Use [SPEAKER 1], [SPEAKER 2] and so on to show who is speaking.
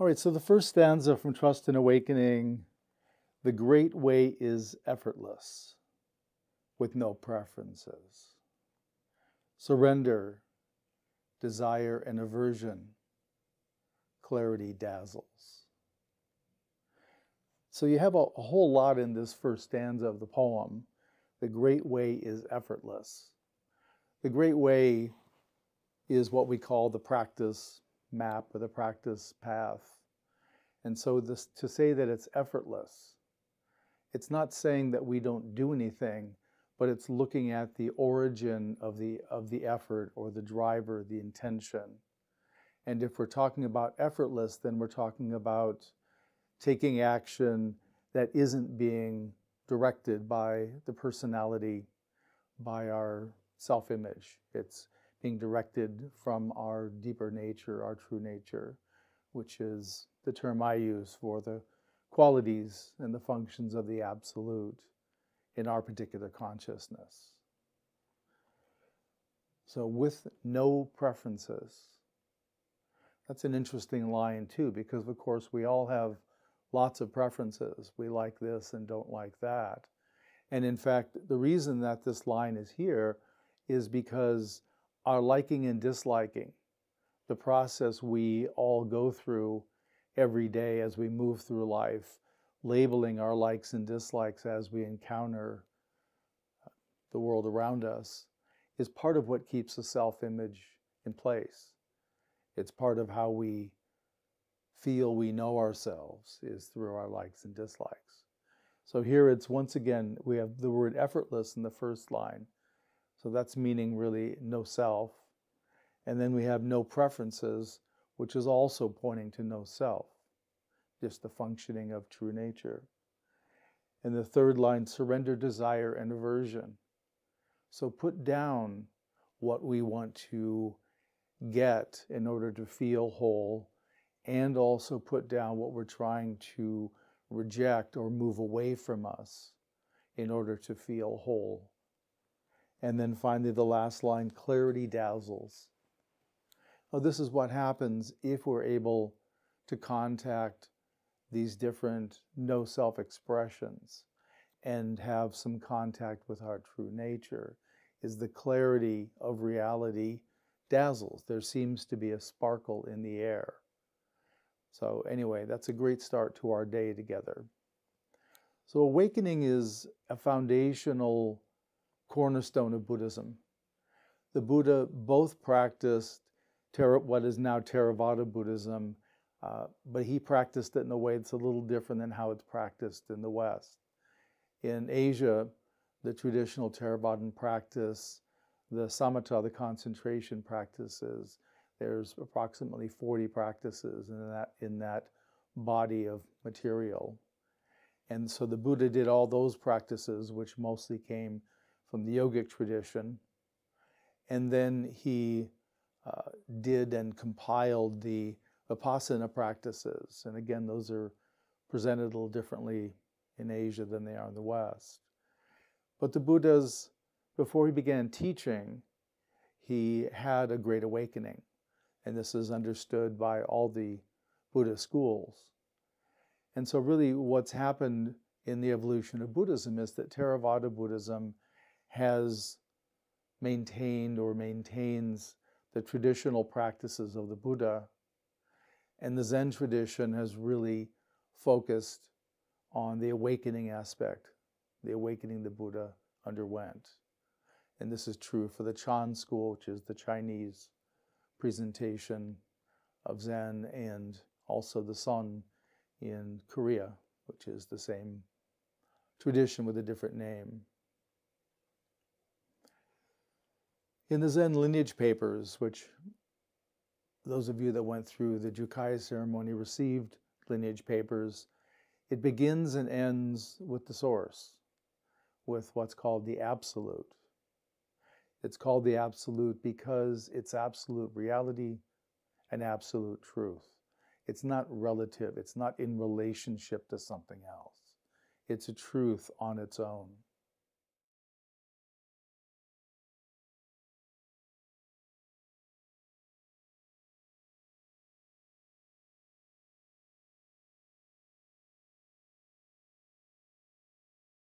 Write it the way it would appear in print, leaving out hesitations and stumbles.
[SPEAKER 1] All right, so the first stanza from Trust and Awakening, the great way is effortless, with no preferences. Surrender, desire, and aversion, clarity dazzles. So you have a whole lot in this first stanza of the poem. The great way is effortless. The great way is what we call the practice map or the practice path. And so to say that it's effortless, it's not saying that we don't do anything, but it's looking at the origin of the effort or the driver, the intention. And if we're talking about effortless, then we're talking about taking action that isn't being directed by the personality, by our self-image. It's being directed from our deeper nature, our true nature, which is the term I use for the qualities and the functions of the Absolute in our particular consciousness. So with no preferences. That's an interesting line too, because of course we all have lots of preferences. We like this and don't like that. And in fact, the reason that this line is here is because our liking and disliking, the process we all go through every day as we move through life, labeling our likes and dislikes as we encounter the world around us, is part of what keeps the self-image in place. It's part of how we feel we know ourselves, is through our likes and dislikes. So here it's, once again, we have the word effortless in the first line. So that's meaning really no self. And then we have no preferences, which is also pointing to no self, just the functioning of true nature. And the third line, surrender, desire, and aversion. So put down what we want to get in order to feel whole, and also put down what we're trying to reject or move away from us in order to feel whole. And then finally the last line, clarity dazzles. Now, this is what happens if we're able to contact these different no self-expressions and have some contact with our true nature, is the clarity of reality dazzles. There seems to be a sparkle in the air. So anyway, that's a great start to our day together. So awakening is a foundational cornerstone of Buddhism. The Buddha both practiced what is now Theravada Buddhism, but he practiced it in a way that's a little different than how it's practiced in the West. In Asia, the traditional Theravadan practice, the samatha, the concentration practices, there's approximately 40 practices in that body of material. And so the Buddha did all those practices, which mostly came from the yogic tradition. And then he did and compiled the Vipassana practices. And again, those are presented a little differently in Asia than they are in the West. But the Buddha's, before he began teaching, he had a great awakening. And this is understood by all the Buddhist schools. And so really what's happened in the evolution of Buddhism is that Theravada Buddhism has maintained or maintains the traditional practices of the Buddha, and the Zen tradition has really focused on the awakening aspect, the awakening the Buddha underwent. And this is true for the Chan school, which is the Chinese presentation of Zen, and also the Son in Korea, which is the same tradition with a different name. In the Zen lineage papers, which those of you that went through the Jukai ceremony received lineage papers, it begins and ends with the source, with what's called the Absolute. It's called the Absolute because it's absolute reality and absolute truth. It's not relative. It's not in relationship to something else. It's a truth on its own.